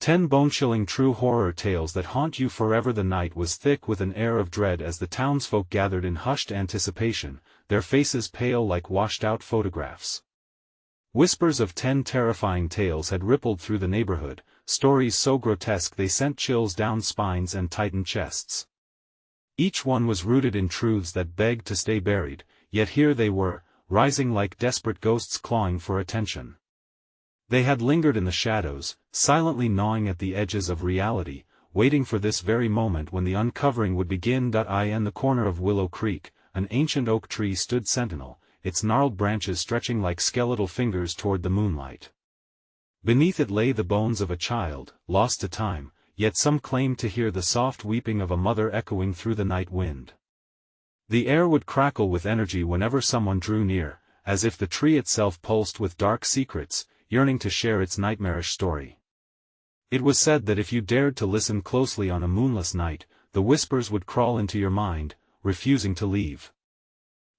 10 bone-chilling true horror tales that haunt you forever. The night was thick with an air of dread as the townsfolk gathered in hushed anticipation, their faces pale like washed-out photographs. Whispers of 10 terrifying tales had rippled through the neighborhood, stories so grotesque they sent chills down spines and tightened chests. Each one was rooted in truths that begged to stay buried, yet here they were, rising like desperate ghosts clawing for attention. They had lingered in the shadows, silently gnawing at the edges of reality, waiting for this very moment when the uncovering would begin. In the corner of Willow Creek, an ancient oak tree stood sentinel, its gnarled branches stretching like skeletal fingers toward the moonlight. Beneath it lay the bones of a child, lost to time, yet some claimed to hear the soft weeping of a mother echoing through the night wind. The air would crackle with energy whenever someone drew near, as if the tree itself pulsed with dark secrets, yearning to share its nightmarish story. It was said that if you dared to listen closely on a moonless night, the whispers would crawl into your mind, refusing to leave.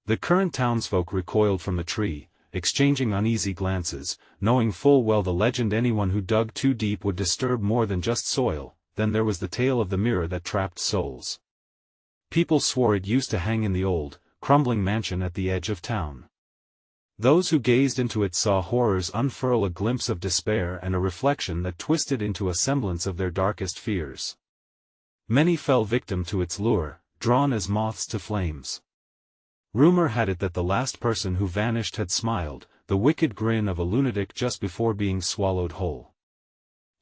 The current townsfolk recoiled from the tree, exchanging uneasy glances, knowing full well the legend anyone who dug too deep would disturb more than just soil. Then there was the tale of the mirror that trapped souls. People swore it used to hang in the old, crumbling mansion at the edge of town. Those who gazed into it saw horrors unfurl, a glimpse of despair and a reflection that twisted into a semblance of their darkest fears. Many fell victim to its lure, drawn as moths to flames. Rumor had it that the last person who vanished had smiled, the wicked grin of a lunatic just before being swallowed whole.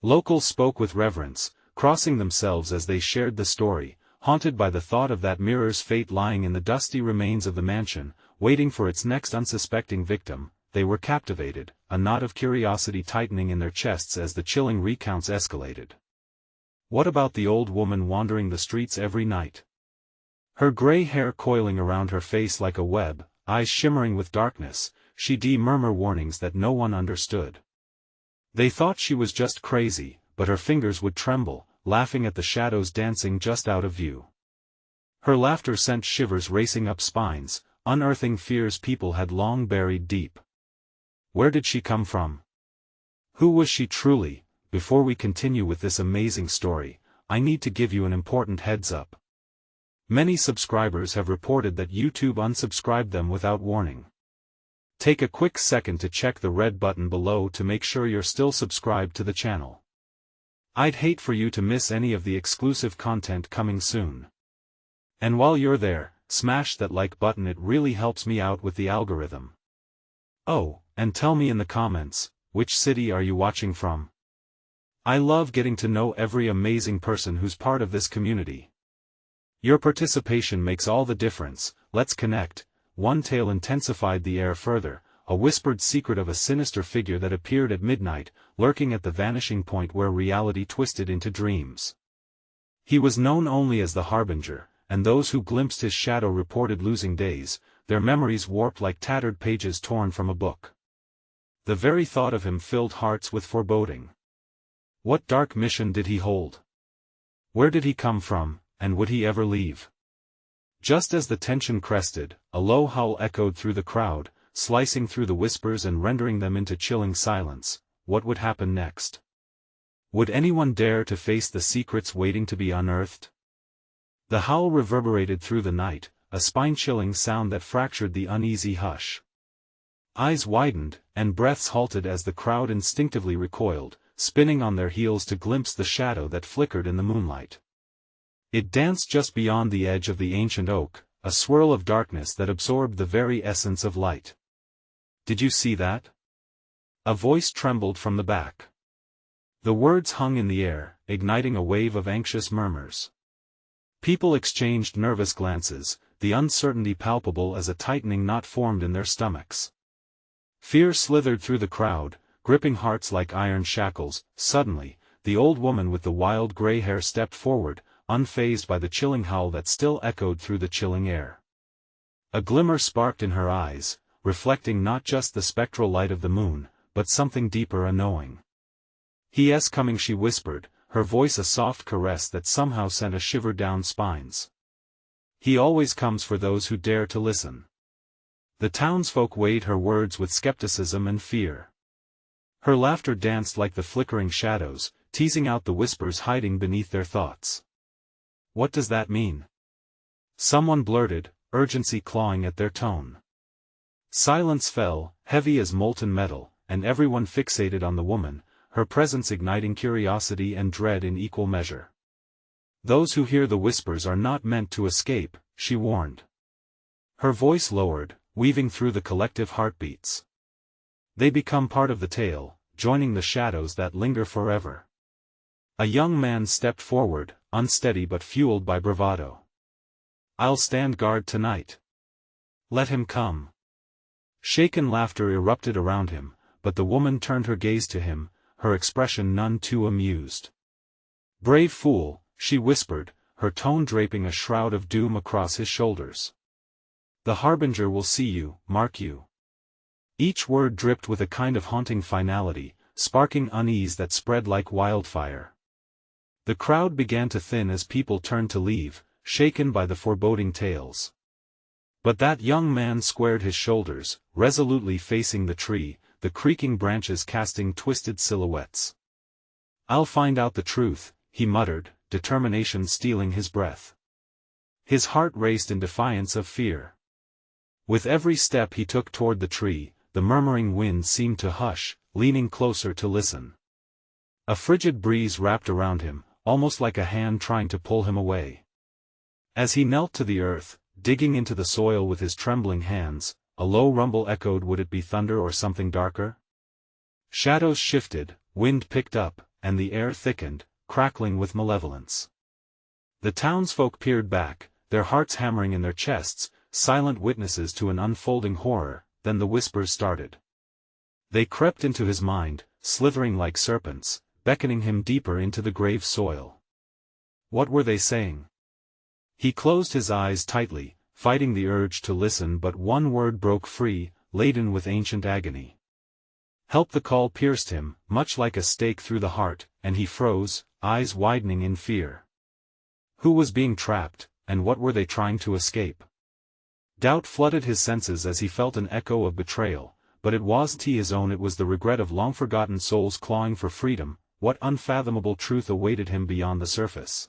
Locals spoke with reverence, crossing themselves as they shared the story, haunted by the thought of that mirror's fate lying in the dusty remains of the mansion, waiting for its next unsuspecting victim. They were captivated, a knot of curiosity tightening in their chests as the chilling recounts escalated. What about the old woman wandering the streets every night? Her gray hair coiling around her face like a web, eyes shimmering with darkness, she'd murmur warnings that no one understood. They thought she was just crazy, but her fingers would tremble, laughing at the shadows dancing just out of view. Her laughter sent shivers racing up spines, unearthing fears people had long buried deep. Where did she come from? Who was she truly? Before we continue with this amazing story, I need to give you an important heads up. Many subscribers have reported that YouTube unsubscribed them without warning. Take a quick second to check the red button below to make sure you're still subscribed to the channel. I'd hate for you to miss any of the exclusive content coming soon. And while you're there, smash that like button, it really helps me out with the algorithm. Oh, and tell me in the comments, which city are you watching from? I love getting to know every amazing person who's part of this community. Your participation makes all the difference. Let's connect. One tale intensified the air further, a whispered secret of a sinister figure that appeared at midnight, lurking at the vanishing point where reality twisted into dreams. He was known only as the Harbinger, and those who glimpsed his shadow reported losing days, their memories warped like tattered pages torn from a book. The very thought of him filled hearts with foreboding. What dark mission did he hold? Where did he come from, and would he ever leave? Just as the tension crested, a low howl echoed through the crowd, slicing through the whispers and rendering them into chilling silence. What would happen next? Would anyone dare to face the secrets waiting to be unearthed? The howl reverberated through the night, a spine-chilling sound that fractured the uneasy hush. Eyes widened, and breaths halted as the crowd instinctively recoiled, spinning on their heels to glimpse the shadow that flickered in the moonlight. It danced just beyond the edge of the ancient oak, a swirl of darkness that absorbed the very essence of light. Did you see that? A voice trembled from the back. The words hung in the air, igniting a wave of anxious murmurs. People exchanged nervous glances, the uncertainty palpable as a tightening knot formed in their stomachs. Fear slithered through the crowd, gripping hearts like iron shackles. Suddenly, the old woman with the wild gray hair stepped forward, unfazed by the chilling howl that still echoed through the chilling air. A glimmer sparked in her eyes, reflecting not just the spectral light of the moon, but something deeper, a knowing. "He is coming," she whispered, her voice a soft caress that somehow sent a shiver down spines. "He always comes for those who dare to listen." The townsfolk weighed her words with skepticism and fear. Her laughter danced like the flickering shadows, teasing out the whispers hiding beneath their thoughts. What does that mean? Someone blurted, urgency clawing at their tone. Silence fell, heavy as molten metal, and everyone fixated on the woman, her presence igniting curiosity and dread in equal measure. Those who hear the whispers are not meant to escape, she warned. Her voice lowered, weaving through the collective heartbeats. They become part of the tale, joining the shadows that linger forever. A young man stepped forward, unsteady but fueled by bravado. I'll stand guard tonight. Let him come. Shaken laughter erupted around him, but the woman turned her gaze to him, her expression none too amused. Brave fool, she whispered, her tone draping a shroud of doom across his shoulders. The Harbinger will see you, mark you. Each word dripped with a kind of haunting finality, sparking unease that spread like wildfire. The crowd began to thin as people turned to leave, shaken by the foreboding tales. But that young man squared his shoulders, resolutely facing the tree, the creaking branches casting twisted silhouettes. I'll find out the truth, he muttered, determination stealing his breath. His heart raced in defiance of fear. With every step he took toward the tree, the murmuring wind seemed to hush, leaning closer to listen. A frigid breeze wrapped around him, almost like a hand trying to pull him away. As he knelt to the earth, digging into the soil with his trembling hands, a low rumble echoed. Would it be thunder or something darker? Shadows shifted, wind picked up, and the air thickened, crackling with malevolence. The townsfolk peered back, their hearts hammering in their chests, silent witnesses to an unfolding horror. Then the whispers started. They crept into his mind, slithering like serpents, beckoning him deeper into the grave soil. What were they saying? He closed his eyes tightly, fighting the urge to listen, but one word broke free, laden with ancient agony. Help! The call pierced him, much like a stake through the heart, and he froze, eyes widening in fear. Who was being trapped, and what were they trying to escape? Doubt flooded his senses as he felt an echo of betrayal, but it wasn't his own. It was the regret of long-forgotten souls clawing for freedom. What unfathomable truth awaited him beyond the surface?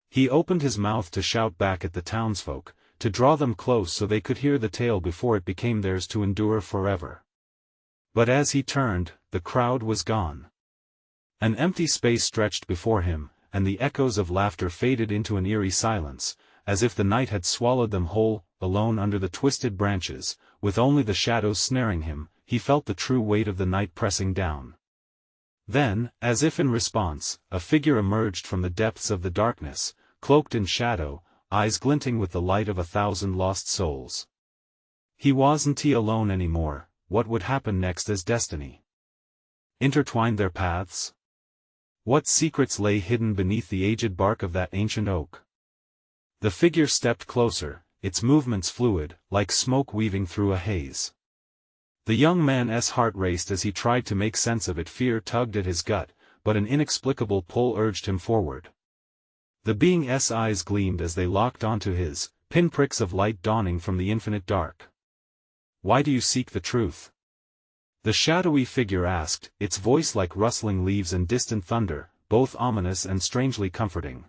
He opened his mouth to shout back at the townsfolk, to draw them close so they could hear the tale before it became theirs to endure forever. But as he turned, the crowd was gone. An empty space stretched before him, and the echoes of laughter faded into an eerie silence, as if the night had swallowed them whole. Alone under the twisted branches, with only the shadows snaring him, he felt the true weight of the night pressing down. Then, as if in response, a figure emerged from the depths of the darkness, cloaked in shadow, eyes glinting with the light of 1,000 lost souls. He wasn't alone anymore. What would happen next as destiny intertwined their paths? What secrets lay hidden beneath the aged bark of that ancient oak? The figure stepped closer, its movements fluid, like smoke weaving through a haze. The young man's heart raced as he tried to make sense of it. Fear tugged at his gut, but an inexplicable pull urged him forward. The being's eyes gleamed as they locked onto his, pinpricks of light dawning from the infinite dark. Why do you seek the truth? The shadowy figure asked, its voice like rustling leaves and distant thunder, both ominous and strangely comforting.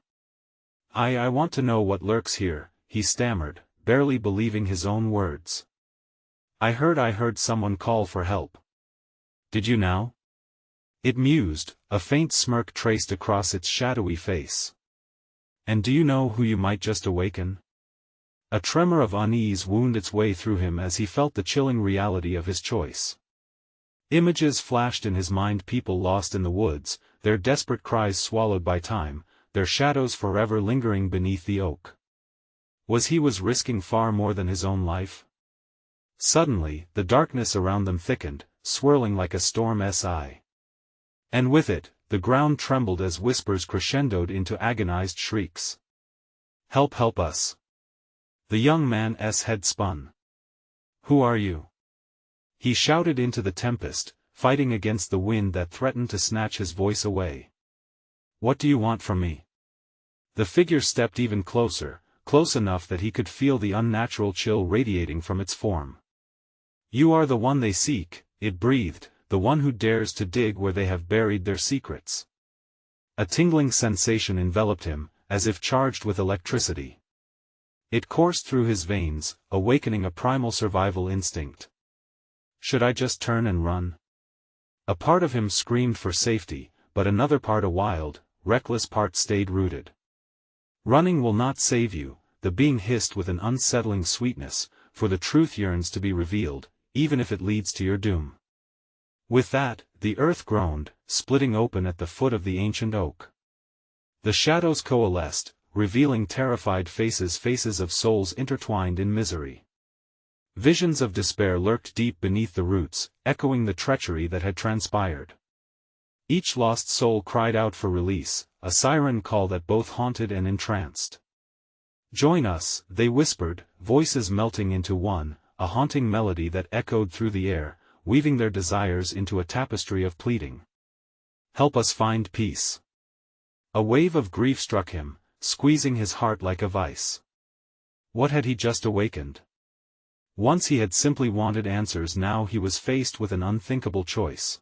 I want to know what lurks here, he stammered, barely believing his own words. I heard someone call for help. Did you now? It mused, a faint smirk traced across its shadowy face. And do you know who you might just awaken? A tremor of unease wound its way through him as he felt the chilling reality of his choice. Images flashed in his mind, people lost in the woods, their desperate cries swallowed by time, their shadows forever lingering beneath the oak. Was risking far more than his own life? Suddenly, the darkness around them thickened, swirling like a storm's eye. And with it, the ground trembled as whispers crescendoed into agonized shrieks. Help us! The young man's head spun. Who are you? He shouted into the tempest, fighting against the wind that threatened to snatch his voice away. What do you want from me? The figure stepped even closer, close enough that he could feel the unnatural chill radiating from its form. You are the one they seek, it breathed, the one who dares to dig where they have buried their secrets. A tingling sensation enveloped him, as if charged with electricity. It coursed through his veins, awakening a primal survival instinct. Should I just turn and run? A part of him screamed for safety, but another part, a wild, reckless part, stayed rooted. Running will not save you, the being hissed with an unsettling sweetness, for the truth yearns to be revealed, even if it leads to your doom. With that, the earth groaned, splitting open at the foot of the ancient oak. The shadows coalesced, revealing terrified faces of souls intertwined in misery. Visions of despair lurked deep beneath the roots, echoing the treachery that had transpired. Each lost soul cried out for release, a siren call that both haunted and entranced. "Join us," they whispered, voices melting into one, a haunting melody that echoed through the air, weaving their desires into a tapestry of pleading. "Help us find peace." A wave of grief struck him, squeezing his heart like a vice. What had he just awakened? Once he had simply wanted answers, now he was faced with an unthinkable choice.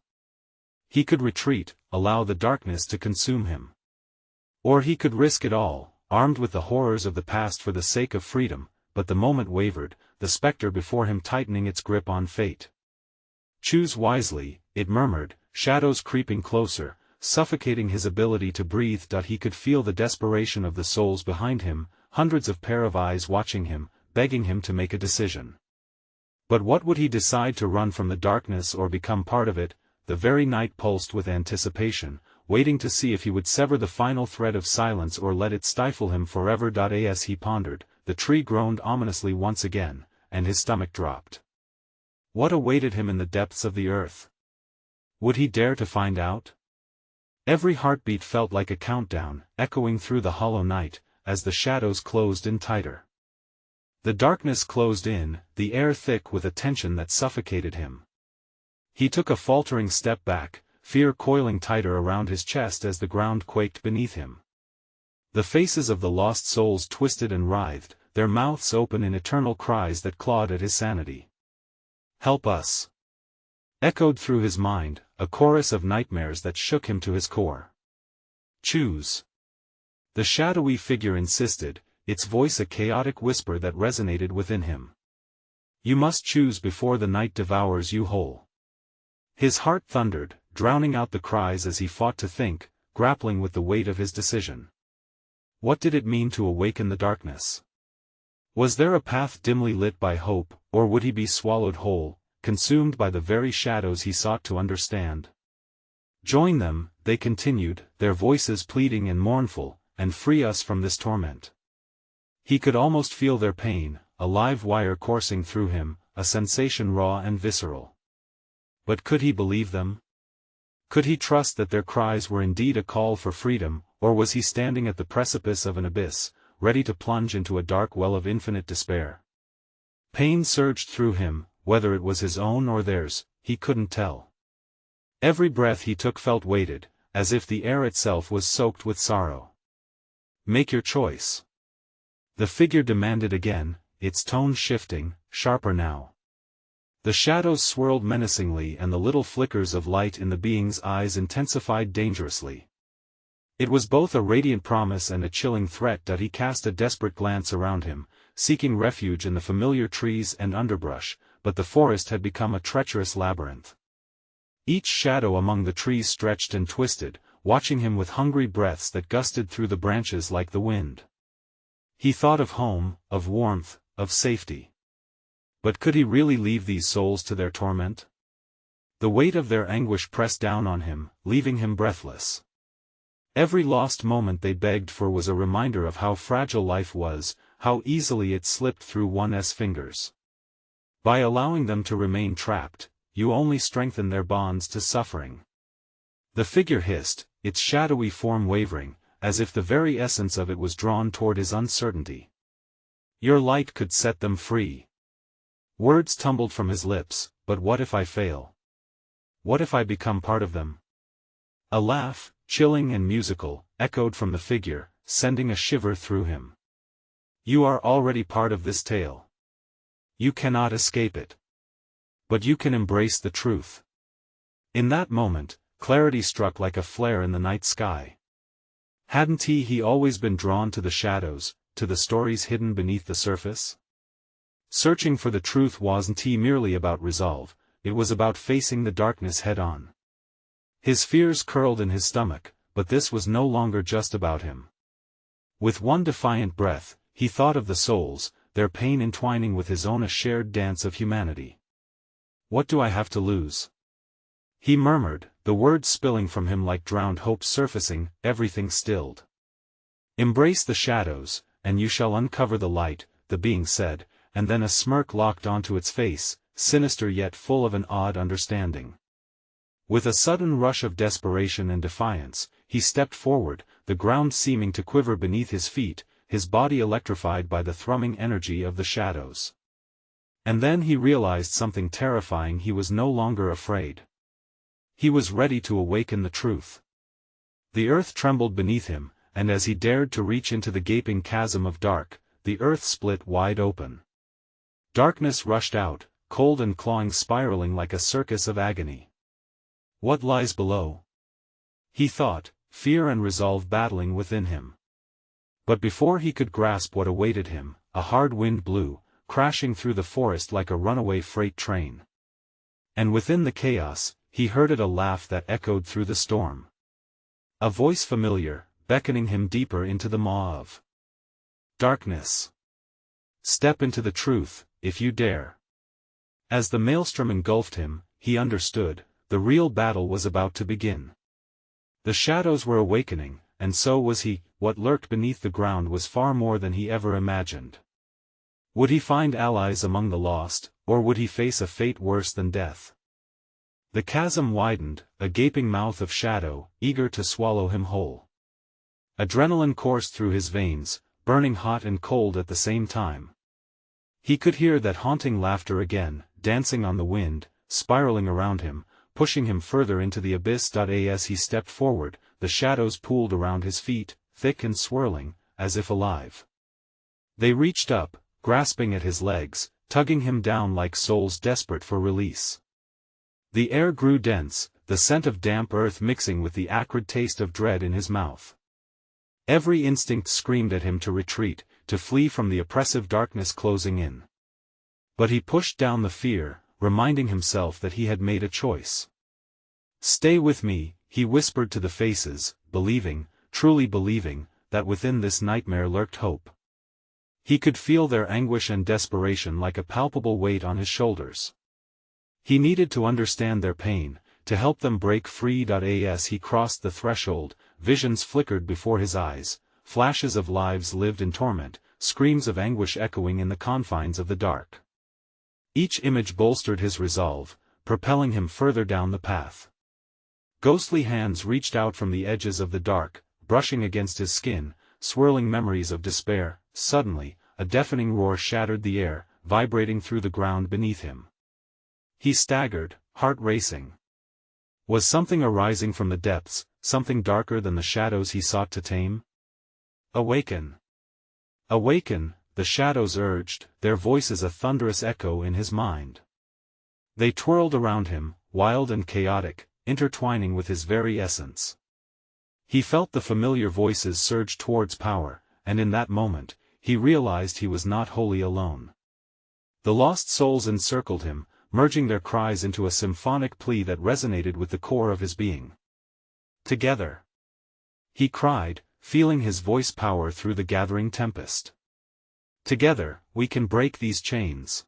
He could retreat, allow the darkness to consume him. Or he could risk it all, armed with the horrors of the past for the sake of freedom, but the moment wavered, the specter before him tightening its grip on fate. "Choose wisely," it murmured, shadows creeping closer, suffocating his ability to breathe. He could feel the desperation of the souls behind him, hundreds of pair of eyes watching him, begging him to make a decision. But what would he decide, to run from the darkness or become part of it? The very night pulsed with anticipation, waiting to see if he would sever the final thread of silence or let it stifle him forever. As he pondered, the tree groaned ominously once again, and his stomach dropped. What awaited him in the depths of the earth? Would he dare to find out? Every heartbeat felt like a countdown, echoing through the hollow night, as the shadows closed in tighter. The darkness closed in, the air thick with a tension that suffocated him. He took a faltering step back, fear coiling tighter around his chest as the ground quaked beneath him. The faces of the lost souls twisted and writhed, their mouths open in eternal cries that clawed at his sanity. "Help us!" echoed through his mind, a chorus of nightmares that shook him to his core. "Choose!" the shadowy figure insisted, its voice a chaotic whisper that resonated within him. "You must choose before the night devours you whole." His heart thundered, drowning out the cries as he fought to think, grappling with the weight of his decision. What did it mean to awaken the darkness? Was there a path dimly lit by hope, or would he be swallowed whole, consumed by the very shadows he sought to understand? "Join them," they continued, their voices pleading and mournful, "and free us from this torment." He could almost feel their pain, a live wire coursing through him, a sensation raw and visceral. But could he believe them? Could he trust that their cries were indeed a call for freedom, or was he standing at the precipice of an abyss, ready to plunge into a dark well of infinite despair? Pain surged through him, whether it was his own or theirs, he couldn't tell. Every breath he took felt weighted, as if the air itself was soaked with sorrow. "Make your choice," the figure demanded again, its tone shifting, sharper now. The shadows swirled menacingly and the little flickers of light in the being's eyes intensified dangerously. It was both a radiant promise and a chilling threat. He cast a desperate glance around him, seeking refuge in the familiar trees and underbrush, but the forest had become a treacherous labyrinth. Each shadow among the trees stretched and twisted, watching him with hungry breaths that gusted through the branches like the wind. He thought of home, of warmth, of safety. But could he really leave these souls to their torment? The weight of their anguish pressed down on him, leaving him breathless. Every lost moment they begged for was a reminder of how fragile life was, how easily it slipped through one's fingers. By allowing them to remain trapped, you only strengthen their bonds to suffering. The figure hissed, its shadowy form wavering, as if the very essence of it was drawn toward his uncertainty. "Your light could set them free." Words tumbled from his lips, "But what if I fail? What if I become part of them?" A laugh, chilling and musical, echoed from the figure, sending a shiver through him. "You are already part of this tale. You cannot escape it. But you can embrace the truth." In that moment, clarity struck like a flare in the night sky. Hadn't he always been drawn to the shadows, to the stories hidden beneath the surface? Searching for the truth wasn't merely about resolve, it was about facing the darkness head-on. His fears curled in his stomach, but this was no longer just about him. With one defiant breath, he thought of the souls, their pain entwining with his own, a shared dance of humanity. "What do I have to lose?" he murmured, the words spilling from him like drowned hopes surfacing, everything stilled. "Embrace the shadows, and you shall uncover the light," the being said, and then a smirk locked onto its face, sinister yet full of an odd understanding. With a sudden rush of desperation and defiance, he stepped forward, the ground seeming to quiver beneath his feet, his body electrified by the thrumming energy of the shadows. And then he realized something terrifying: he was no longer afraid. He was ready to awaken the truth. The earth trembled beneath him, and as he dared to reach into the gaping chasm of dark, the earth split wide open. Darkness rushed out, cold and clawing, spiraling like a circus of agony. What lies below? He thought, fear and resolve battling within him. But before he could grasp what awaited him, a hard wind blew, crashing through the forest like a runaway freight train. And within the chaos, he heard a laugh that echoed through the storm. A voice familiar, beckoning him deeper into the maw of darkness. "Step into the truth, if you dare." As the maelstrom engulfed him, he understood, the real battle was about to begin. The shadows were awakening, and so was he. What lurked beneath the ground was far more than he ever imagined. Would he find allies among the lost, or would he face a fate worse than death? The chasm widened, a gaping mouth of shadow, eager to swallow him whole. Adrenaline coursed through his veins, burning hot and cold at the same time. He could hear that haunting laughter again, dancing on the wind, spiraling around him, pushing him further into the abyss. As he stepped forward, the shadows pooled around his feet, thick and swirling, as if alive. They reached up, grasping at his legs, tugging him down like souls desperate for release. The air grew dense, the scent of damp earth mixing with the acrid taste of dread in his mouth. Every instinct screamed at him to retreat, to flee from the oppressive darkness closing in. But he pushed down the fear, reminding himself that he had made a choice. "Stay with me," he whispered to the faces, believing, truly believing, that within this nightmare lurked hope. He could feel their anguish and desperation like a palpable weight on his shoulders. He needed to understand their pain, to help them break free. As he crossed the threshold, visions flickered before his eyes, flashes of lives lived in torment, screams of anguish echoing in the confines of the dark. Each image bolstered his resolve, propelling him further down the path. Ghostly hands reached out from the edges of the dark, brushing against his skin, swirling memories of despair. Suddenly, a deafening roar shattered the air, vibrating through the ground beneath him. He staggered, heart racing. Was something arising from the depths, something darker than the shadows he sought to tame? "Awaken! Awaken!" the shadows urged, their voices a thunderous echo in his mind. They twirled around him, wild and chaotic, intertwining with his very essence. He felt the familiar voices surge towards power, and in that moment, he realized he was not wholly alone. The lost souls encircled him, merging their cries into a symphonic plea that resonated with the core of his being. "Together!" he cried, feeling his voice power through the gathering tempest. "Together, we can break these chains."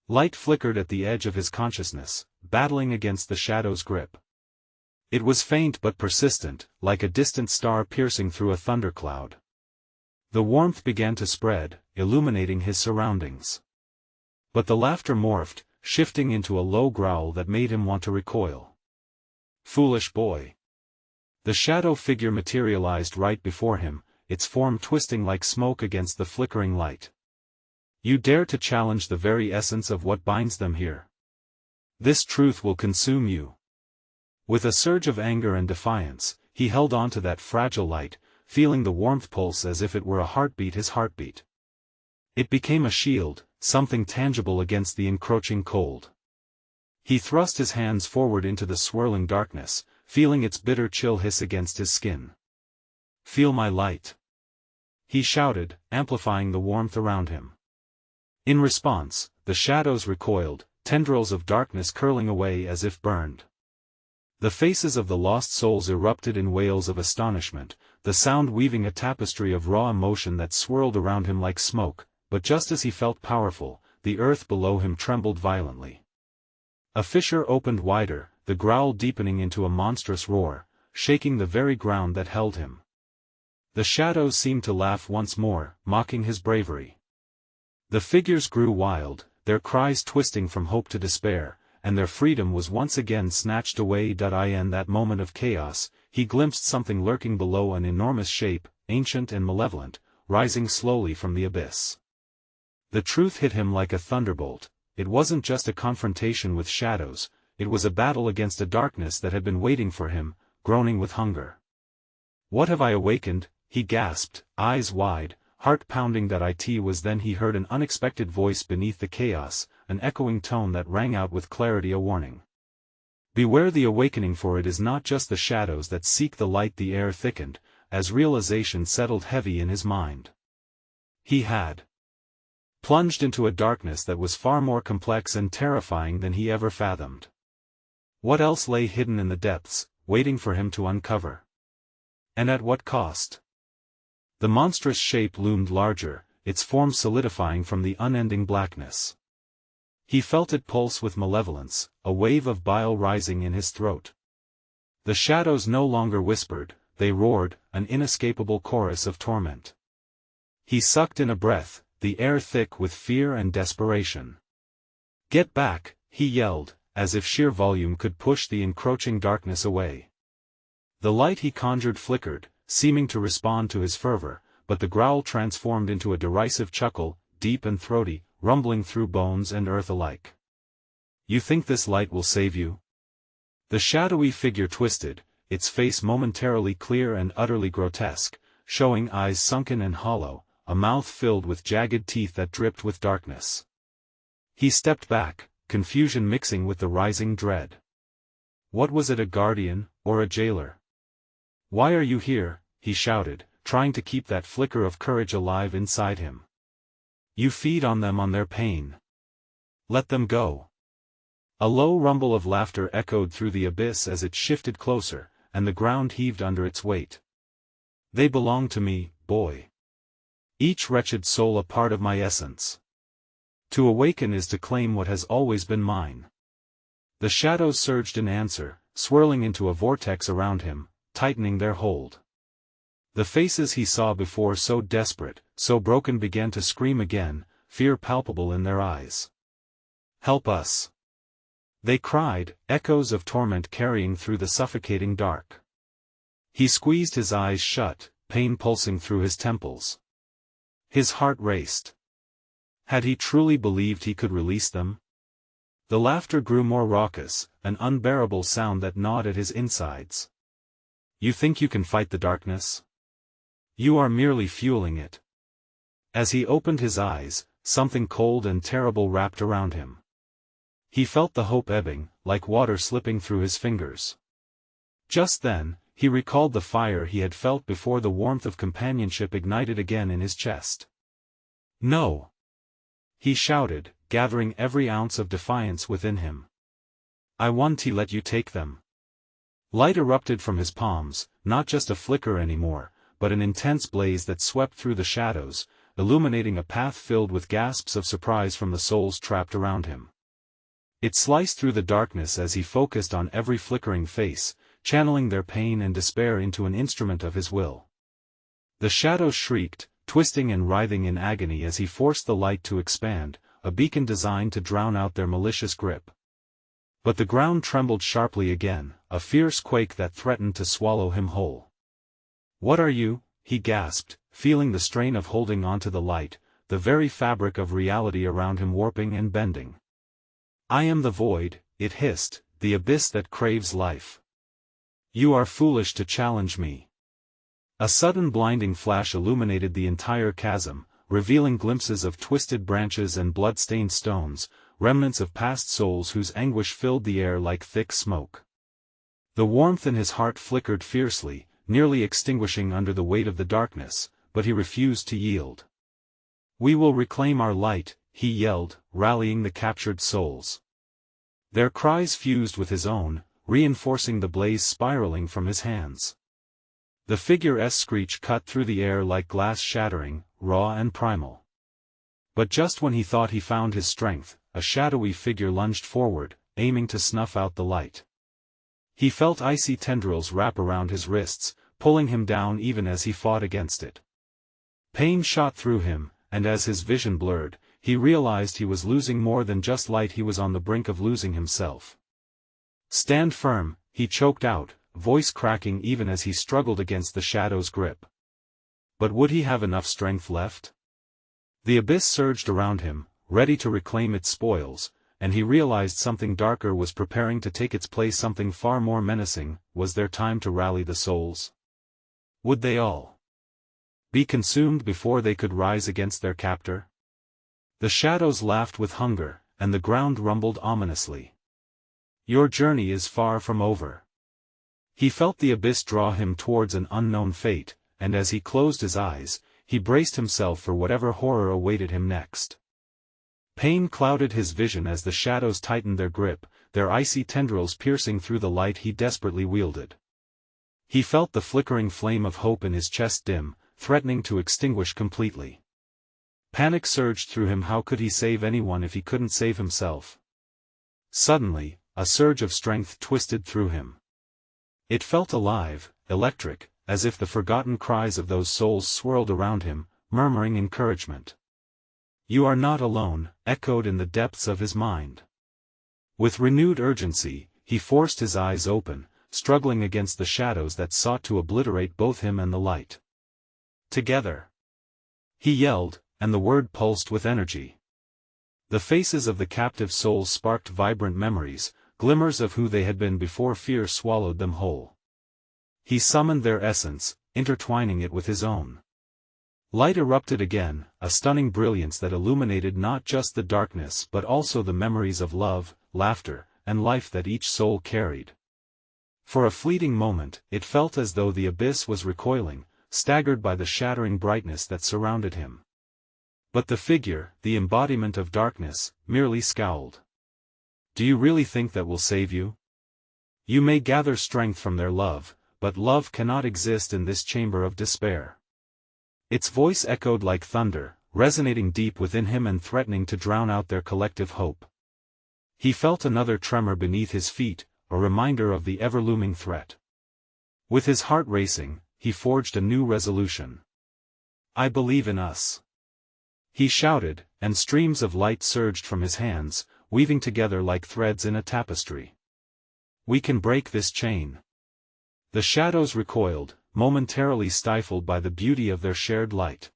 Light flickered at the edge of his consciousness, battling against the shadow's grip. It was faint but persistent, like a distant star piercing through a thundercloud. The warmth began to spread, illuminating his surroundings. But the laughter morphed, shifting into a low growl that made him want to recoil. "Foolish boy!" The shadow figure materialized right before him, its form twisting like smoke against the flickering light. "You dare to challenge the very essence of what binds them here? This truth will consume you." With a surge of anger and defiance, he held on to that fragile light, feeling the warmth pulse as if it were a heartbeat, his heartbeat. It became a shield, something tangible against the encroaching cold. He thrust his hands forward into the swirling darkness, feeling its bitter chill hiss against his skin. Feel my light!" he shouted, amplifying the warmth around him. In response, the shadows recoiled, tendrils of darkness curling away as if burned. The faces of the lost souls erupted in wails of astonishment, the sound weaving a tapestry of raw emotion that swirled around him like smoke, but just as he felt powerful, the earth below him trembled violently. A fissure opened wider, the growl deepening into a monstrous roar, shaking the very ground that held him. The shadows seemed to laugh once more, mocking his bravery. The figures grew wild, their cries twisting from hope to despair, and their freedom was once again snatched away. In that moment of chaos, he glimpsed something lurking below, an enormous shape, ancient and malevolent, rising slowly from the abyss. The truth hit him like a thunderbolt. It wasn't just a confrontation with shadows, it was a battle against a darkness that had been waiting for him, groaning with hunger. "What have I awakened?" he gasped, eyes wide, heart pounding. It was then he heard an unexpected voice beneath the chaos, an echoing tone that rang out with clarity, a warning. "Beware the awakening, for it is not just the shadows that seek the light." The air thickened, as realization settled heavy in his mind. He had plunged into a darkness that was far more complex and terrifying than he ever fathomed. What else lay hidden in the depths, waiting for him to uncover? And at what cost? The monstrous shape loomed larger, its form solidifying from the unending blackness. He felt it pulse with malevolence, a wave of bile rising in his throat. The shadows no longer whispered, they roared, an inescapable chorus of torment. He sucked in a breath, the air thick with fear and desperation. "Get back!" he yelled, as if sheer volume could push the encroaching darkness away. The light he conjured flickered, seeming to respond to his fervor, but the growl transformed into a derisive chuckle, deep and throaty, rumbling through bones and earth alike. "You think this light will save you?" The shadowy figure twisted, its face momentarily clear and utterly grotesque, showing eyes sunken and hollow, a mouth filled with jagged teeth that dripped with darkness. He stepped back, confusion mixing with the rising dread. What was it, a guardian, or a jailer? "Why are you here?" he shouted, trying to keep that flicker of courage alive inside him. "You feed on them, on their pain. Let them go." A low rumble of laughter echoed through the abyss as it shifted closer, and the ground heaved under its weight. "They belong to me, boy. Each wretched soul a part of my essence. To awaken is to claim what has always been mine." The shadows surged in answer, swirling into a vortex around him, tightening their hold. The faces he saw before so desperate, so broken, began to scream again, fear palpable in their eyes. "Help us!" they cried, echoes of torment carrying through the suffocating dark. He squeezed his eyes shut, pain pulsing through his temples. His heart raced. Had he truly believed he could release them? The laughter grew more raucous, an unbearable sound that gnawed at his insides. "You think you can fight the darkness? You are merely fueling it." As he opened his eyes, something cold and terrible wrapped around him. He felt the hope ebbing, like water slipping through his fingers. Just then, he recalled the fire he had felt before, the warmth of companionship ignited again in his chest. "No!" he shouted, gathering every ounce of defiance within him. "I won't let you take them." Light erupted from his palms, not just a flicker anymore, but an intense blaze that swept through the shadows, illuminating a path filled with gasps of surprise from the souls trapped around him. It sliced through the darkness as he focused on every flickering face, channeling their pain and despair into an instrument of his will. The shadows shrieked, twisting and writhing in agony as he forced the light to expand, a beacon designed to drown out their malicious grip. But the ground trembled sharply again, a fierce quake that threatened to swallow him whole. "What are you?" he gasped, feeling the strain of holding onto the light, the very fabric of reality around him warping and bending. "I am the void," it hissed, "the abyss that craves life. You are foolish to challenge me." A sudden blinding flash illuminated the entire chasm, revealing glimpses of twisted branches and blood-stained stones, remnants of past souls whose anguish filled the air like thick smoke. The warmth in his heart flickered fiercely, nearly extinguishing under the weight of the darkness, but he refused to yield. "We will reclaim our light," he yelled, rallying the captured souls. Their cries fused with his own, reinforcing the blaze spiraling from his hands. The figure's screech cut through the air like glass shattering, raw and primal. But just when he thought he found his strength, a shadowy figure lunged forward, aiming to snuff out the light. He felt icy tendrils wrap around his wrists, pulling him down even as he fought against it. Pain shot through him, and as his vision blurred, he realized he was losing more than just light. He was on the brink of losing himself. "Stand firm," he choked out, voice cracking even as he struggled against the shadow's grip. But would he have enough strength left? The abyss surged around him, ready to reclaim its spoils, and he realized something darker was preparing to take its place, something far more menacing. Was there time to rally the souls? Would they all be consumed before they could rise against their captor? The shadows laughed with hunger, and the ground rumbled ominously. "Your journey is far from over." He felt the abyss draw him towards an unknown fate, and as he closed his eyes, he braced himself for whatever horror awaited him next. Pain clouded his vision as the shadows tightened their grip, their icy tendrils piercing through the light he desperately wielded. He felt the flickering flame of hope in his chest dim, threatening to extinguish completely. Panic surged through him. How could he save anyone if he couldn't save himself? Suddenly, a surge of strength twisted through him. It felt alive, electric, as if the forgotten cries of those souls swirled around him, murmuring encouragement. "You are not alone," echoed in the depths of his mind. With renewed urgency, he forced his eyes open, struggling against the shadows that sought to obliterate both him and the light. "Together!" he yelled, and the word pulsed with energy. The faces of the captive souls sparked vibrant memories, glimmers of who they had been before fear swallowed them whole. He summoned their essence, intertwining it with his own. Light erupted again, a stunning brilliance that illuminated not just the darkness but also the memories of love, laughter, and life that each soul carried. For a fleeting moment, it felt as though the abyss was recoiling, staggered by the shattering brightness that surrounded him. But the figure, the embodiment of darkness, merely scowled. "Do you really think that will save you? You may gather strength from their love, but love cannot exist in this chamber of despair." Its voice echoed like thunder, resonating deep within him and threatening to drown out their collective hope. He felt another tremor beneath his feet, a reminder of the ever-looming threat. With his heart racing, he forged a new resolution. "I believe in us," he shouted, and streams of light surged from his hands, weaving together like threads in a tapestry. "We can break this chain." The shadows recoiled, momentarily stifled by the beauty of their shared light.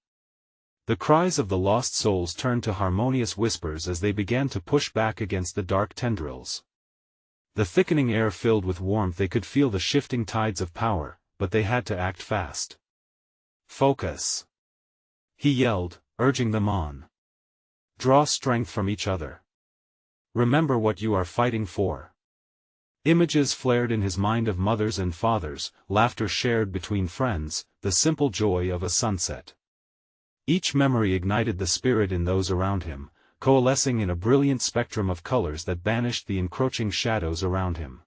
The cries of the lost souls turned to harmonious whispers as they began to push back against the dark tendrils. The thickening air filled with warmth. They could feel the shifting tides of power, but they had to act fast. "Focus!" he yelled, urging them on. "Draw strength from each other. Remember what you are fighting for." Images flared in his mind of mothers and fathers, laughter shared between friends, the simple joy of a sunset. Each memory ignited the spirit in those around him, coalescing in a brilliant spectrum of colors that banished the encroaching shadows around him.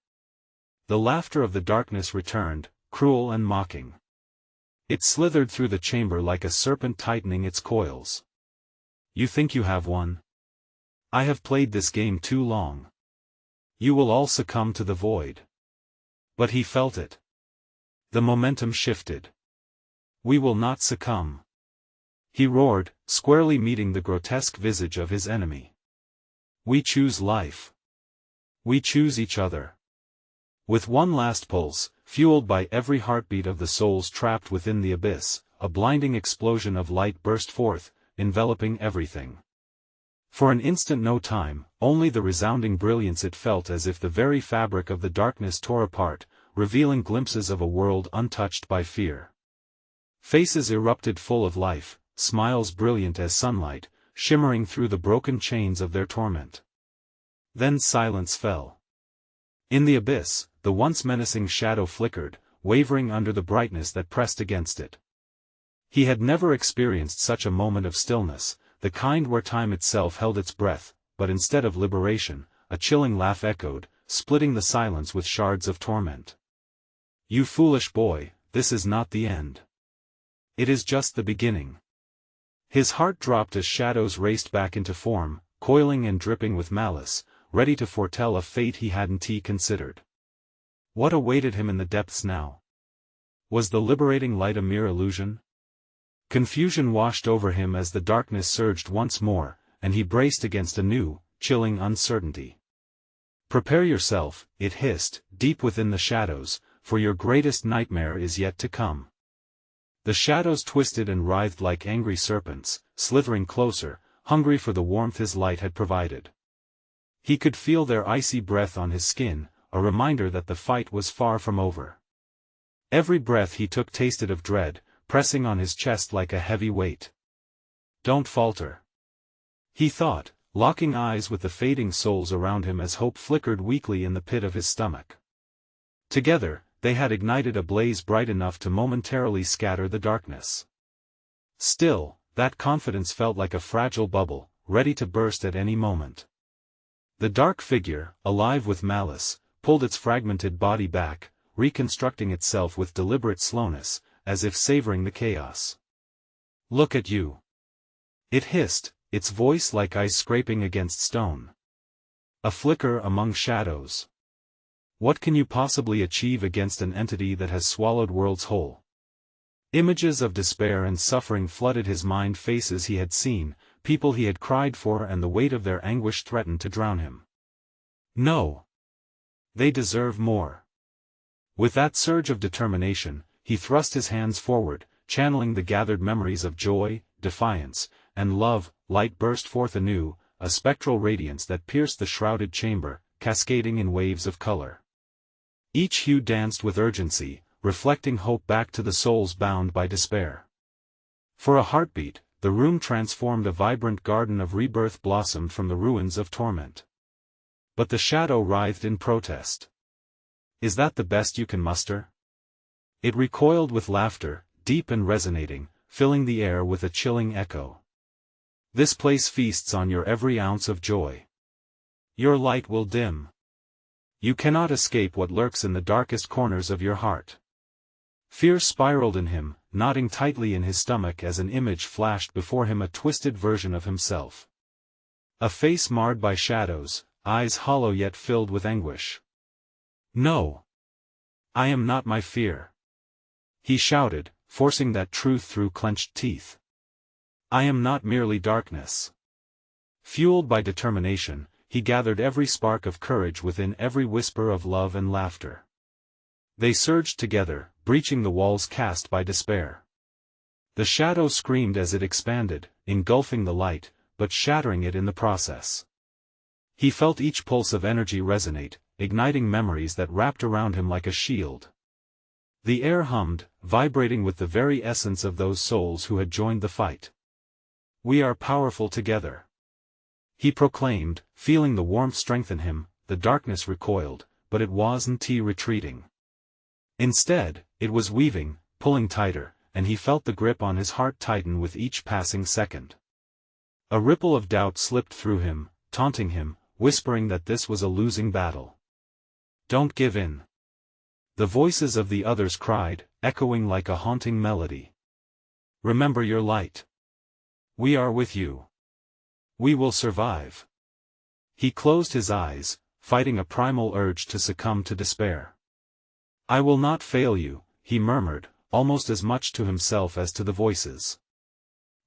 The laughter of the darkness returned, cruel and mocking. It slithered through the chamber like a serpent tightening its coils. "You think you have won? I have played this game too long. You will all succumb to the void." But he felt it. The momentum shifted. "We will not succumb," he roared, squarely meeting the grotesque visage of his enemy. "We choose life. We choose each other." With one last pulse, fueled by every heartbeat of the souls trapped within the abyss, a blinding explosion of light burst forth, enveloping everything. For an instant no time, only the resounding brilliance. It felt as if the very fabric of the darkness tore apart, revealing glimpses of a world untouched by fear. Faces erupted full of life, smiles brilliant as sunlight, shimmering through the broken chains of their torment. Then silence fell. In the abyss, the once menacing shadow flickered, wavering under the brightness that pressed against it. He had never experienced such a moment of stillness, the kind where time itself held its breath, but instead of liberation, a chilling laugh echoed, splitting the silence with shards of torment. "You foolish boy, this is not the end. It is just the beginning." His heart dropped as shadows raced back into form, coiling and dripping with malice, ready to foretell a fate he hadn't considered. What awaited him in the depths now? Was the liberating light a mere illusion? Confusion washed over him as the darkness surged once more, and he braced against a new, chilling uncertainty. "Prepare yourself," it hissed, deep within the shadows, "for your greatest nightmare is yet to come." The shadows twisted and writhed like angry serpents, slithering closer, hungry for the warmth his light had provided. He could feel their icy breath on his skin, a reminder that the fight was far from over. Every breath he took tasted of dread, pressing on his chest like a heavy weight. "Don't falter," he thought, locking eyes with the fading souls around him as hope flickered weakly in the pit of his stomach. Together, they had ignited a blaze bright enough to momentarily scatter the darkness. Still, that confidence felt like a fragile bubble, ready to burst at any moment. The dark figure, alive with malice, pulled its fragmented body back, reconstructing itself with deliberate slowness, as if savoring the chaos. "Look at you," it hissed, its voice like ice scraping against stone. "A flicker among shadows. What can you possibly achieve against an entity that has swallowed worlds whole?" Images of despair and suffering flooded his mind, faces he had seen, people he had cried for, and the weight of their anguish threatened to drown him. No. They deserve more. With that surge of determination, he thrust his hands forward, channeling the gathered memories of joy, defiance, and love. Light burst forth anew, a spectral radiance that pierced the shrouded chamber, cascading in waves of color. Each hue danced with urgency, reflecting hope back to the souls bound by despair. For a heartbeat, the room transformed, a vibrant garden of rebirth blossomed from the ruins of torment. But the shadow writhed in protest. "Is that the best you can muster?" It recoiled with laughter, deep and resonating, filling the air with a chilling echo. "This place feasts on your every ounce of joy. Your light will dim. You cannot escape what lurks in the darkest corners of your heart." Fear spiraled in him, knotting tightly in his stomach as an image flashed before him, a twisted version of himself. A face marred by shadows, eyes hollow yet filled with anguish. "No. I am not my fear," he shouted, forcing that truth through clenched teeth. "I am not merely darkness." Fueled by determination, he gathered every spark of courage within, every whisper of love and laughter. They surged together, breaching the walls cast by despair. The shadow screamed as it expanded, engulfing the light, but shattering it in the process. He felt each pulse of energy resonate, igniting memories that wrapped around him like a shield. The air hummed, vibrating with the very essence of those souls who had joined the fight. "We are powerful together," he proclaimed, feeling the warmth strengthen him. The darkness recoiled, but it wasn't retreating. Instead, it was weaving, pulling tighter, and he felt the grip on his heart tighten with each passing second. A ripple of doubt slipped through him, taunting him, whispering that this was a losing battle. "Don't give in," the voices of the others cried, echoing like a haunting melody. "Remember your light. We are with you. We will survive." He closed his eyes, fighting a primal urge to succumb to despair. "I will not fail you," he murmured, almost as much to himself as to the voices.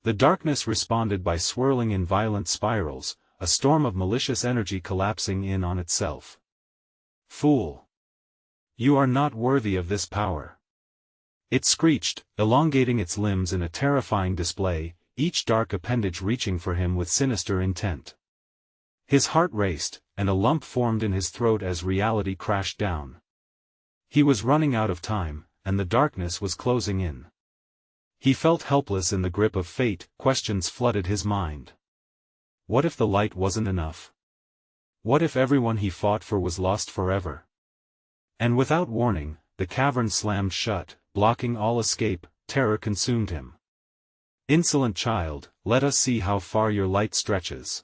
The darkness responded by swirling in violent spirals, a storm of malicious energy collapsing in on itself. "Fool! You are not worthy of this power," it screeched, elongating its limbs in a terrifying display, each dark appendage reaching for him with sinister intent. His heart raced, and a lump formed in his throat as reality crashed down. He was running out of time, and the darkness was closing in. He felt helpless in the grip of fate. Questions flooded his mind. What if the light wasn't enough? What if everyone he fought for was lost forever? And without warning, the cavern slammed shut, blocking all escape. Terror consumed him. "Insolent child, let us see how far your light stretches."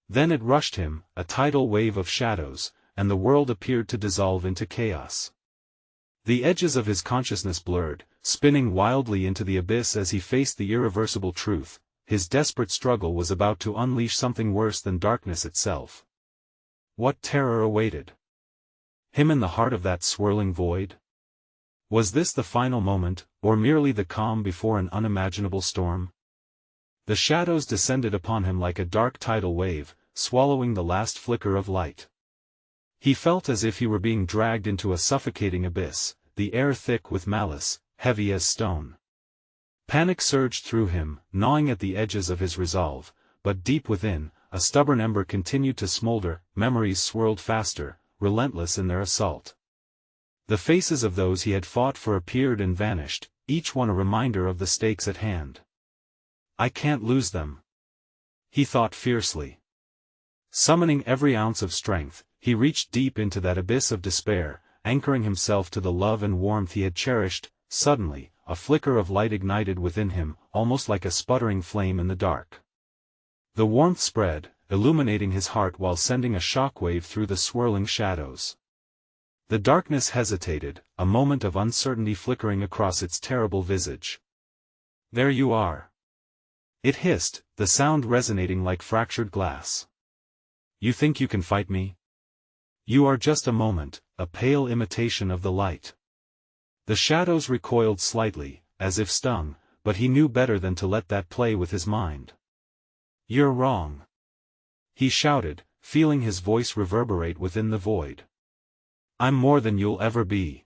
Then it rushed him, a tidal wave of shadows, and the world appeared to dissolve into chaos. The edges of his consciousness blurred, spinning wildly into the abyss as he faced the irreversible truth. His desperate struggle was about to unleash something worse than darkness itself. What terror awaited him in the heart of that swirling void? Was this the final moment, or merely the calm before an unimaginable storm? The shadows descended upon him like a dark tidal wave, swallowing the last flicker of light. He felt as if he were being dragged into a suffocating abyss, the air thick with malice, heavy as stone. Panic surged through him, gnawing at the edges of his resolve, but deep within, a stubborn ember continued to smolder. Memories swirled faster, relentless in their assault. The faces of those he had fought for appeared and vanished, each one a reminder of the stakes at hand. "I can't lose them," he thought fiercely. Summoning every ounce of strength, he reached deep into that abyss of despair, anchoring himself to the love and warmth he had cherished. Suddenly, a flicker of light ignited within him, almost like a sputtering flame in the dark. The warmth spread, illuminating his heart while sending a shockwave through the swirling shadows. The darkness hesitated, a moment of uncertainty flickering across its terrible visage. "There you are," it hissed, the sound resonating like fractured glass. "You think you can fight me? You are just a moment, a pale imitation of the light." The shadows recoiled slightly, as if stung, but he knew better than to let that play with his mind. "You're wrong," he shouted, feeling his voice reverberate within the void. "I'm more than you'll ever be."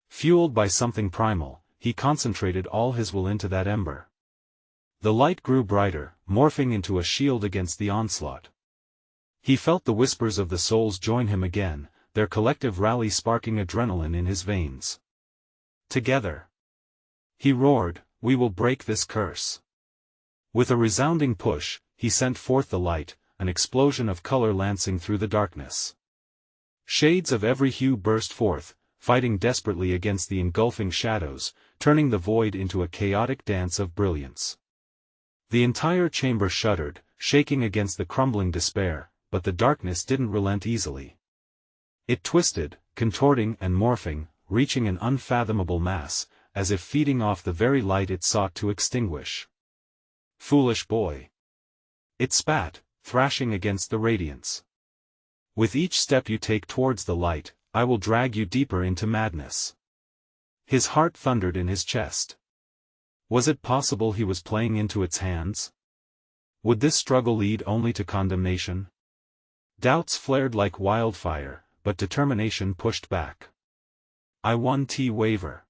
Fueled by something primal, he concentrated all his will into that ember. The light grew brighter, morphing into a shield against the onslaught. He felt the whispers of the souls join him again, their collective rally sparking adrenaline in his veins. "Together," he roared, "we will break this curse." With a resounding push, he sent forth the light, an explosion of color lancing through the darkness. Shades of every hue burst forth, fighting desperately against the engulfing shadows, turning the void into a chaotic dance of brilliance. The entire chamber shuddered, shaking against the crumbling despair, but the darkness didn't relent easily. It twisted, contorting and morphing, reaching an unfathomable mass, as if feeding off the very light it sought to extinguish. "Foolish boy!" it spat, thrashing against the radiance. "With each step you take towards the light, I will drag you deeper into madness." His heart thundered in his chest. Was it possible he was playing into its hands? Would this struggle lead only to condemnation? Doubts flared like wildfire, but determination pushed back. "I won't waver,"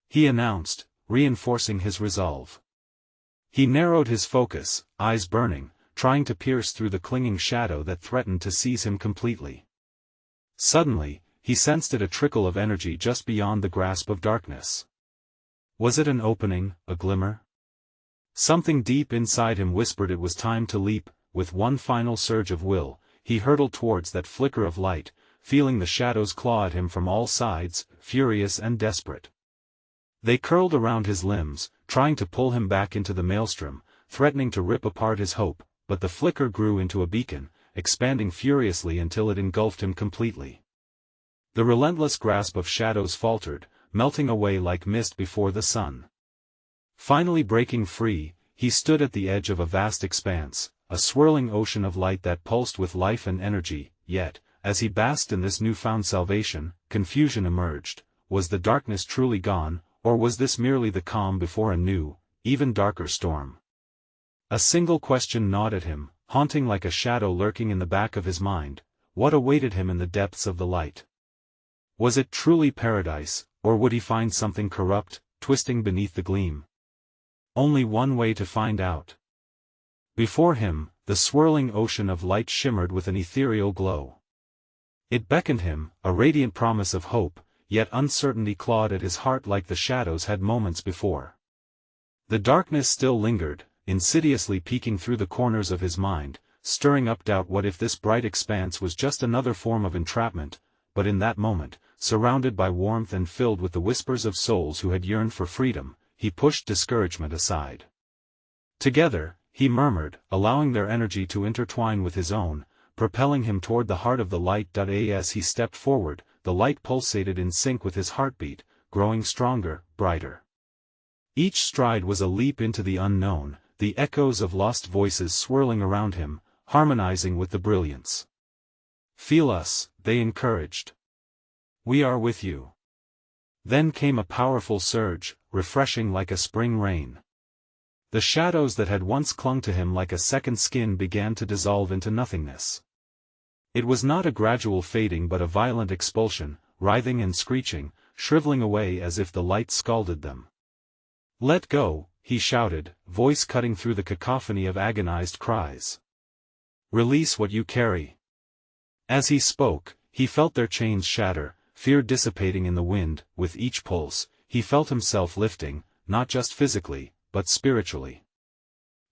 he announced, reinforcing his resolve. He narrowed his focus, eyes burning, trying to pierce through the clinging shadow that threatened to seize him completely. Suddenly, he sensed a trickle of energy just beyond the grasp of darkness. Was it an opening, a glimmer? Something deep inside him whispered it was time to leap. With one final surge of will, he hurtled towards that flicker of light, feeling the shadows claw at him from all sides, furious and desperate. They curled around his limbs, trying to pull him back into the maelstrom, threatening to rip apart his hope, but the flicker grew into a beacon, expanding furiously until it engulfed him completely. The relentless grasp of shadows faltered, melting away like mist before the sun. Finally breaking free, he stood at the edge of a vast expanse, a swirling ocean of light that pulsed with life and energy. Yet, as he basked in this newfound salvation, confusion emerged. Was the darkness truly gone, or was this merely the calm before a new, even darker storm? A single question gnawed at him, haunting like a shadow lurking in the back of his mind: what awaited him in the depths of the light? Was it truly paradise, or would he find something corrupt, twisting beneath the gleam? Only one way to find out. Before him, the swirling ocean of light shimmered with an ethereal glow. It beckoned him, a radiant promise of hope, yet uncertainty clawed at his heart like the shadows had moments before. The darkness still lingered, insidiously peeking through the corners of his mind, stirring up doubt. What if this bright expanse was just another form of entrapment? But in that moment, surrounded by warmth and filled with the whispers of souls who had yearned for freedom, he pushed discouragement aside. Together, he murmured, allowing their energy to intertwine with his own, propelling him toward the heart of the light. As he stepped forward, the light pulsated in sync with his heartbeat, growing stronger, brighter. Each stride was a leap into the unknown, the echoes of lost voices swirling around him, harmonizing with the brilliance. "Feel us," they encouraged. "We are with you." Then came a powerful surge, refreshing like a spring rain. The shadows that had once clung to him like a second skin began to dissolve into nothingness. It was not a gradual fading but a violent expulsion, writhing and screeching, shriveling away as if the light scalded them. "Let go," he shouted, voice cutting through the cacophony of agonized cries. "Release what you carry." As he spoke, he felt their chains shatter, fear dissipating in the wind. With each pulse, he felt himself lifting, not just physically, but spiritually.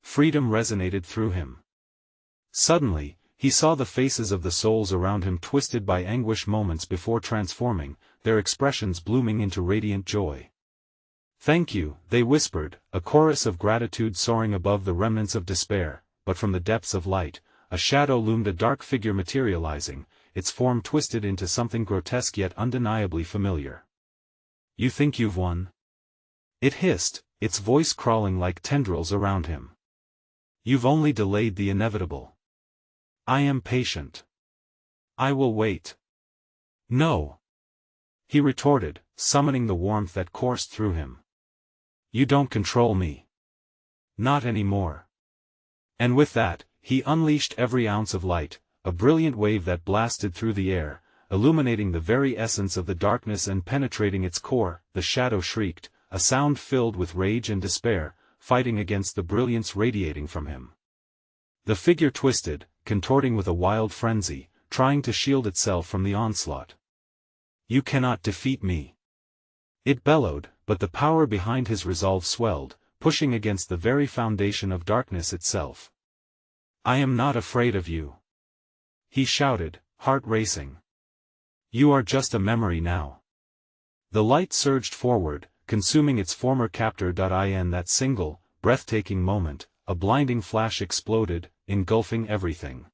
Freedom resonated through him. Suddenly, he saw the faces of the souls around him twisted by anguish moments before transforming, their expressions blooming into radiant joy. "Thank you," they whispered, a chorus of gratitude soaring above the remnants of despair. But from the depths of light, a shadow loomed, a dark figure materializing, its form twisted into something grotesque yet undeniably familiar. "You think you've won?" it hissed, its voice crawling like tendrils around him. "You've only delayed the inevitable. I am patient. I will wait." "No," he retorted, summoning the warmth that coursed through him. "You don't control me. Not anymore." And with that, he unleashed every ounce of light, a brilliant wave that blasted through the air, illuminating the very essence of the darkness and penetrating its core. The shadow shrieked, a sound filled with rage and despair, fighting against the brilliance radiating from him. The figure twisted, contorting with a wild frenzy, trying to shield itself from the onslaught. "You cannot defeat me," it bellowed, but the power behind his resolve swelled, pushing against the very foundation of darkness itself. "I am not afraid of you," he shouted, heart racing. "You are just a memory now." The light surged forward, consuming its former captor. In that single, breathtaking moment, a blinding flash exploded, engulfing everything.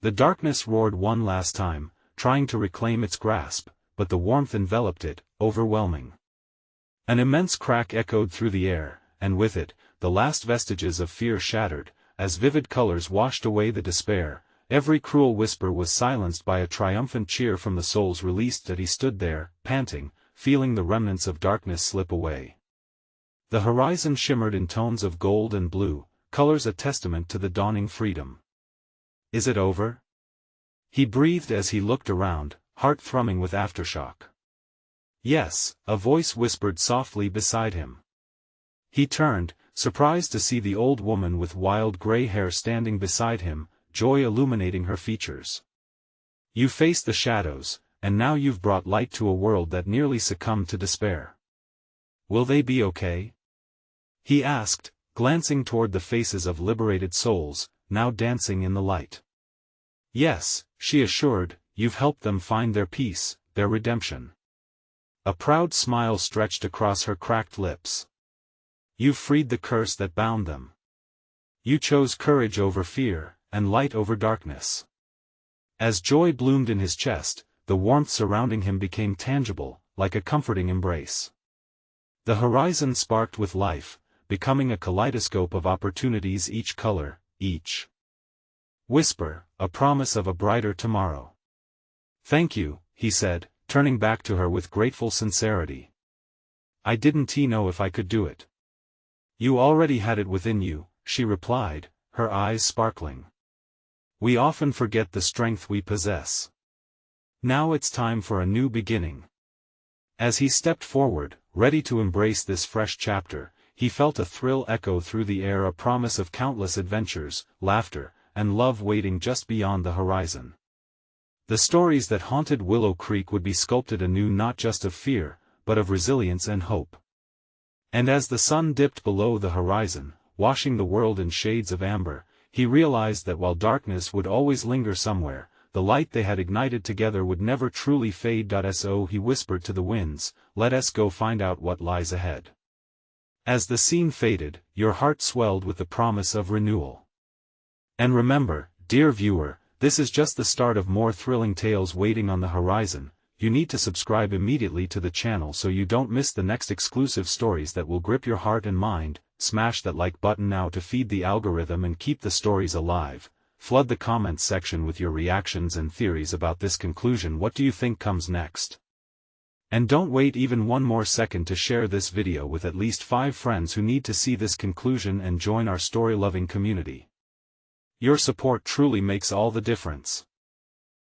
The darkness roared one last time, trying to reclaim its grasp, but the warmth enveloped it, overwhelming. An immense crack echoed through the air, and with it, the last vestiges of fear shattered, as vivid colors washed away the despair. Every cruel whisper was silenced by a triumphant cheer from the souls released. He stood there, panting, feeling the remnants of darkness slip away. The horizon shimmered in tones of gold and blue, colors a testament to the dawning freedom. "Is it over?" he breathed as he looked around, heart thrumming with aftershock. "Yes," a voice whispered softly beside him. He turned, surprised to see the old woman with wild gray hair standing beside him, joy illuminating her features. "You faced the shadows, and now you've brought light to a world that nearly succumbed to despair. Will they be okay?" he asked, glancing toward the faces of liberated souls, now dancing in the light. "Yes," she assured, "you've helped them find their peace, their redemption." A proud smile stretched across her cracked lips. "You've freed the curse that bound them. You chose courage over fear, and light over darkness." As joy bloomed in his chest, the warmth surrounding him became tangible, like a comforting embrace. The horizon sparked with life, becoming a kaleidoscope of opportunities, each color, each whisper, a promise of a brighter tomorrow. "Thank you," he said, turning back to her with grateful sincerity. "I didn't know if I could do it." "You already had it within you," she replied, her eyes sparkling. "We often forget the strength we possess. Now it's time for a new beginning." As he stepped forward, ready to embrace this fresh chapter, he felt a thrill echo through the air, a promise of countless adventures, laughter, and love waiting just beyond the horizon. The stories that haunted Willow Creek would be sculpted anew, not just of fear, but of resilience and hope. And as the sun dipped below the horizon, washing the world in shades of amber, he realized that while darkness would always linger somewhere, the light they had ignited together would never truly fade. So he whispered to the winds, "Let us go find out what lies ahead." As the scene faded, your heart swelled with the promise of renewal. And remember, dear viewer, this is just the start of more thrilling tales waiting on the horizon. You need to subscribe immediately to the channel so you don't miss the next exclusive stories that will grip your heart and mind. Smash that like button now to feed the algorithm and keep the stories alive. Flood the comments section with your reactions and theories about this conclusion. What do you think comes next? And don't wait even one more second to share this video with at least 5 friends who need to see this conclusion and join our story-loving community. Your support truly makes all the difference.